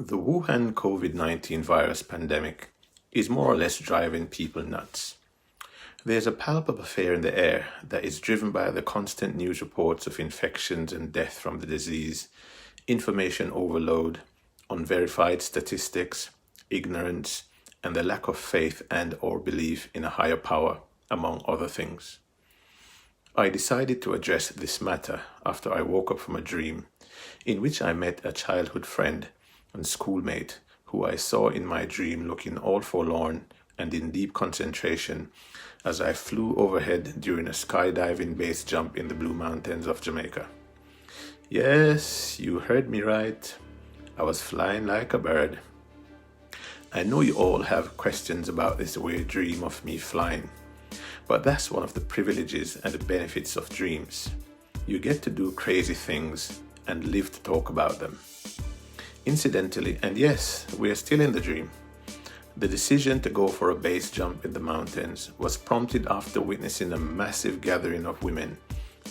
The Wuhan COVID-19 virus pandemic is more or less driving people nuts. There's a palpable fear in the air that is driven by the constant news reports of infections and death from the disease, information overload, unverified statistics, ignorance, and the lack of faith and/or belief in a higher power, among other things. I decided to address this matter after I woke up from a dream in which I met a childhood friend and schoolmate who I saw in my dream looking all forlorn and in deep concentration as I flew overhead during a skydiving base jump in the Blue Mountains of Jamaica. Yes, you heard me right. I was flying like a bird. I know you all have questions about this weird dream of me flying, but that's one of the privileges and the benefits of dreams. You get to do crazy things and live to talk about them. Incidentally, and yes, we are still in the dream, the decision to go for a base jump in the mountains was prompted after witnessing a massive gathering of women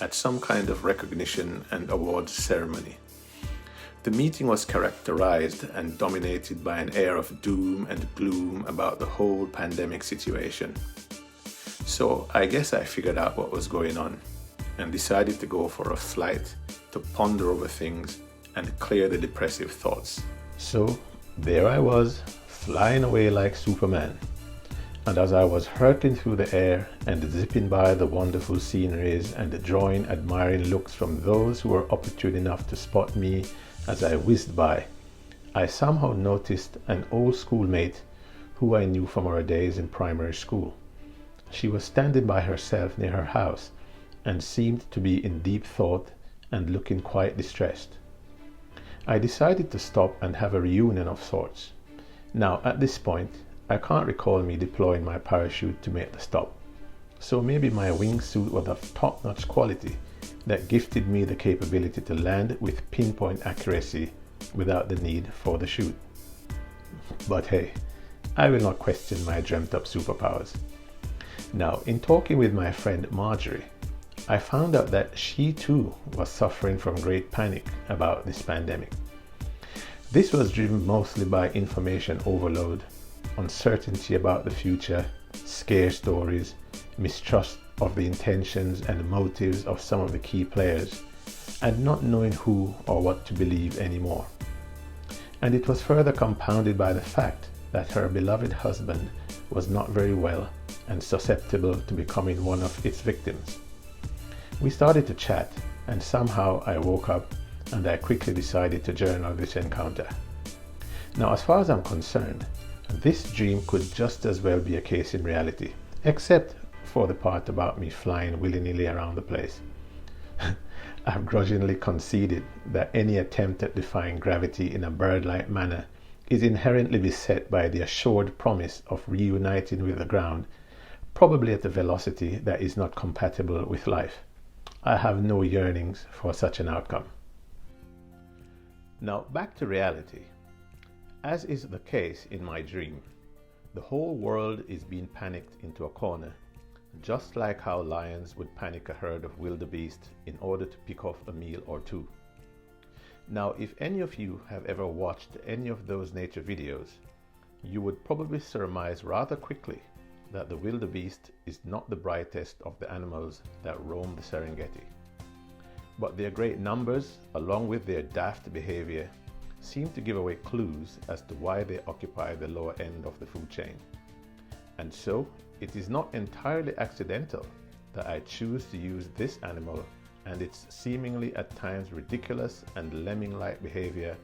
at some kind of recognition and awards ceremony. The meeting was characterized and dominated by an air of doom and gloom about the whole pandemic situation. So I guess I figured out what was going on and decided to go for a flight to ponder over things and clear the depressive thoughts. So there I was, flying away like Superman. And as I was hurtling through the air and zipping by the wonderful sceneries and drawing admiring looks from those who were opportune enough to spot me as I whizzed by, I somehow noticed an old schoolmate who I knew from our days in primary school. She was standing by herself near her house and seemed to be in deep thought and looking quite distressed. I decided to stop and have a reunion of sorts. Now, at this point, I can't recall me deploying my parachute to make the stop, so maybe my wingsuit was of top-notch quality that gifted me the capability to land with pinpoint accuracy without the need for the chute. But hey, I will not question my dreamt-up superpowers. Now, in talking with my friend Marjorie, I found out that she too was suffering from great panic about this pandemic. This was driven mostly by information overload, uncertainty about the future, scare stories, mistrust of the intentions and motives of some of the key players, and not knowing who or what to believe anymore. And it was further compounded by the fact that her beloved husband was not very well and susceptible to becoming one of its victims. We started to chat, and somehow I woke up and I quickly decided to journal this encounter. Now, as far as I'm concerned, this dream could just as well be a case in reality, except for the part about me flying willy-nilly around the place. I've grudgingly conceded that any attempt at defying gravity in a bird-like manner is inherently beset by the assured promise of reuniting with the ground, probably at a velocity that is not compatible with life. I have no yearnings for such an outcome. Now back to reality. As is the case in my dream, the whole world is being panicked into a corner, just like how lions would panic a herd of wildebeest in order to pick off a meal or two. Now, if any of you have ever watched any of those nature videos, you would probably surmise rather quickly that the wildebeest is not the brightest of the animals that roam the Serengeti. But their great numbers, along with their daft behavior, seem to give away clues as to why they occupy the lower end of the food chain. And so, it is not entirely accidental that I choose to use this animal and its seemingly at times ridiculous and lemming-like behavior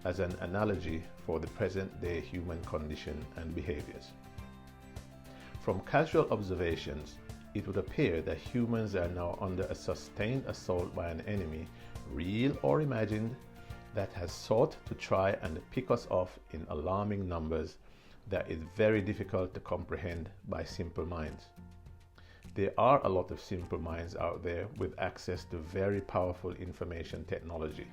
as an analogy for the present-day human condition and behaviors. From casual observations, it would appear that humans are now under a sustained assault by an enemy, real or imagined, that has sought to try and pick us off in alarming numbers that is very difficult to comprehend by simple minds. There are a lot of simple minds out there with access to very powerful information technology,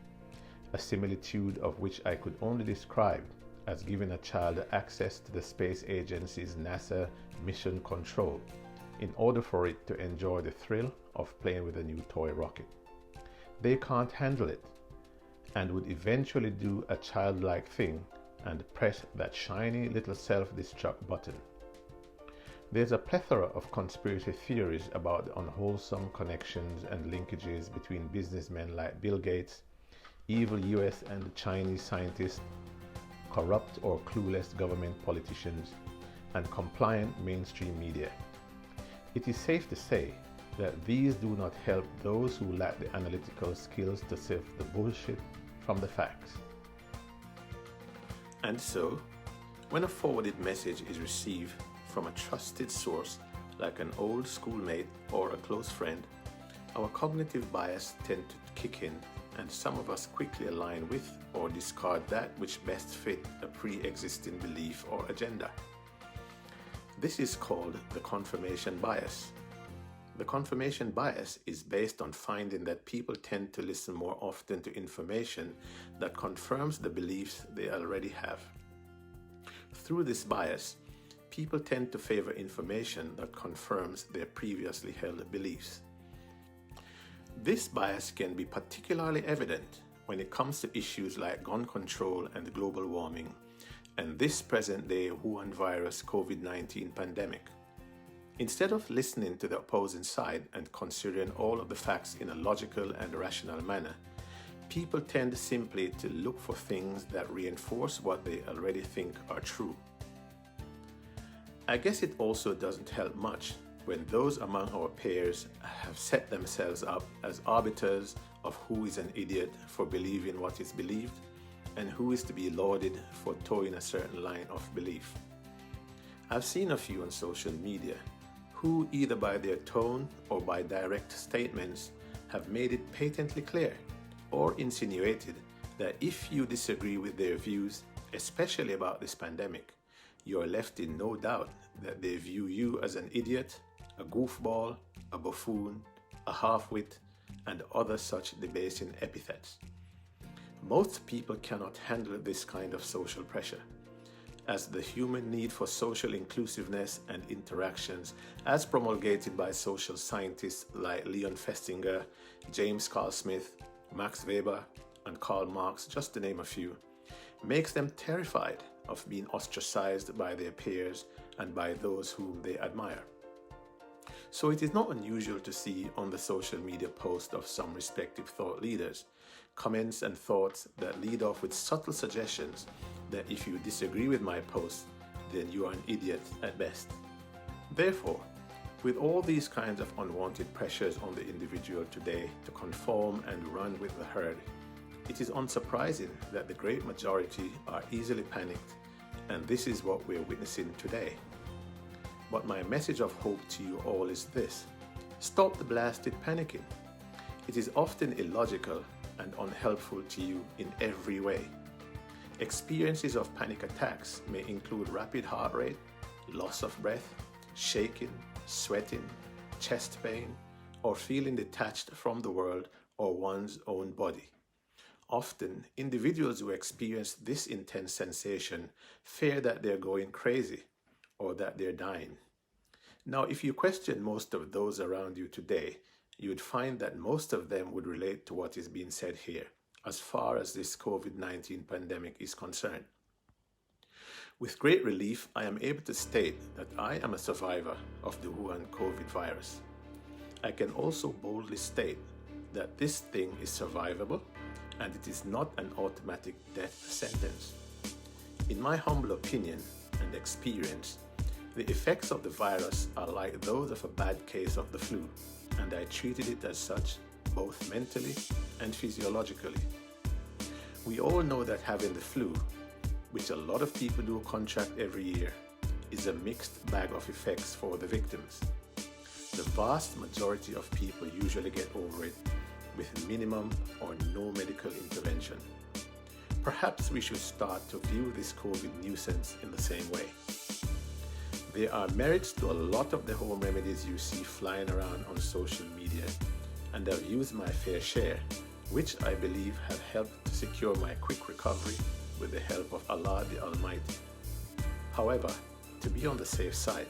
a similitude of which I could only describe as giving a child access to the space agency's NASA mission control in order for it to enjoy the thrill of playing with a new toy rocket. They can't handle it. and would eventually do a childlike thing and press that shiny little self-destruct button. There's a plethora of conspiracy theories about the unwholesome connections and linkages between businessmen like Bill Gates, evil US and Chinese scientists, corrupt or clueless government politicians, and compliant mainstream media. It is safe to say that these do not help those who lack the analytical skills to sift the bullshit from the facts. And so, when a forwarded message is received from a trusted source like an old schoolmate or a close friend, our cognitive bias tends to kick in, and some of us quickly align with or discard that which best fit a pre-existing belief or agenda. This is called the confirmation bias. The confirmation bias is based on finding that people tend to listen more often to information that confirms the beliefs they already have. Through this bias, people tend to favor information that confirms their previously held beliefs. This bias can be particularly evident when it comes to issues like gun control and global warming, and this present-day Wuhan virus COVID-19 pandemic. Instead of listening to the opposing side and considering all of the facts in a logical and rational manner, people tend simply to look for things that reinforce what they already think are true. I guess it also doesn't help much when those among our peers have set themselves up as arbiters of who is an idiot for believing what is believed and who is to be lauded for towing a certain line of belief. I've seen a few on social media who, either by their tone or by direct statements, have made it patently clear or insinuated that if you disagree with their views, especially about this pandemic, you are left in no doubt that they view you as an idiot, a goofball, a buffoon, a half-wit, and other such debasing epithets. Most people cannot handle this kind of social pressure, as the human need for social inclusiveness and interactions, as promulgated by social scientists like Leon Festinger, James Carl Smith, Max Weber, and Karl Marx, just to name a few, makes them terrified of being ostracized by their peers and by those whom they admire. So it is not unusual to see on the social media posts of some respective thought leaders comments and thoughts that lead off with subtle suggestions that if you disagree with my post, then you are an idiot at best. Therefore, with all these kinds of unwanted pressures on the individual today to conform and run with the herd, it is unsurprising that the great majority are easily panicked, and this is what we're witnessing today. But my message of hope to you all is this: stop the blasted panicking. It is often illogical and unhelpful to you in every way. Experiences of panic attacks may include rapid heart rate, loss of breath, shaking, sweating, chest pain, or feeling detached from the world or one's own body. Often, individuals who experience this intense sensation fear that they're going crazy or that they're dying. Now, if you question most of those around you today, you would find that most of them would relate to what is being said here, as far as this COVID-19 pandemic is concerned. With great relief, I am able to state that I am a survivor of the Wuhan COVID virus. I can also boldly state that this thing is survivable and it is not an automatic death sentence. In my humble opinion and experience, the effects of the virus are like those of a bad case of the flu, and I treated it as such, both mentally and physiologically. We all know that having the flu, which a lot of people do contract every year, is a mixed bag of effects for the victims. The vast majority of people usually get over it with minimum or no medical intervention. Perhaps we should start to view this COVID nuisance in the same way. There are merits to a lot of the home remedies you see flying around on social media, and I've used my fair share, which I believe have helped to secure my quick recovery with the help of Allah the Almighty. However, to be on the safe side,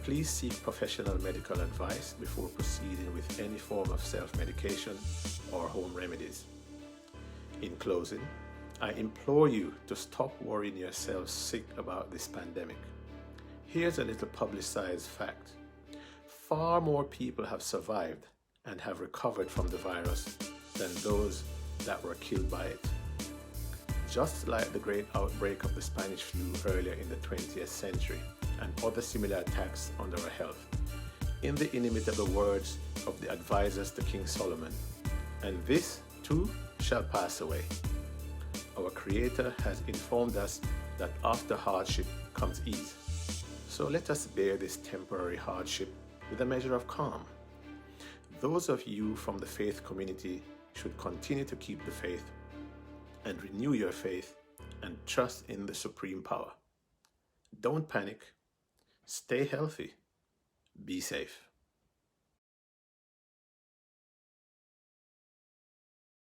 please seek professional medical advice before proceeding with any form of self-medication or home remedies. In closing, I implore you to stop worrying yourselves sick about this pandemic. Here's a little publicized fact. Far more people have survived and have recovered from the virus than those that were killed by it. Just like the great outbreak of the Spanish flu earlier in the 20th century and other similar attacks on our health, in the inimitable words of the advisors to King Solomon, and this too shall pass away. Our Creator has informed us that after hardship comes ease. So let us bear this temporary hardship with a measure of calm. Those of you from the faith community should continue to keep the faith and renew your faith and trust in the supreme power. Don't panic. Stay healthy. Be safe.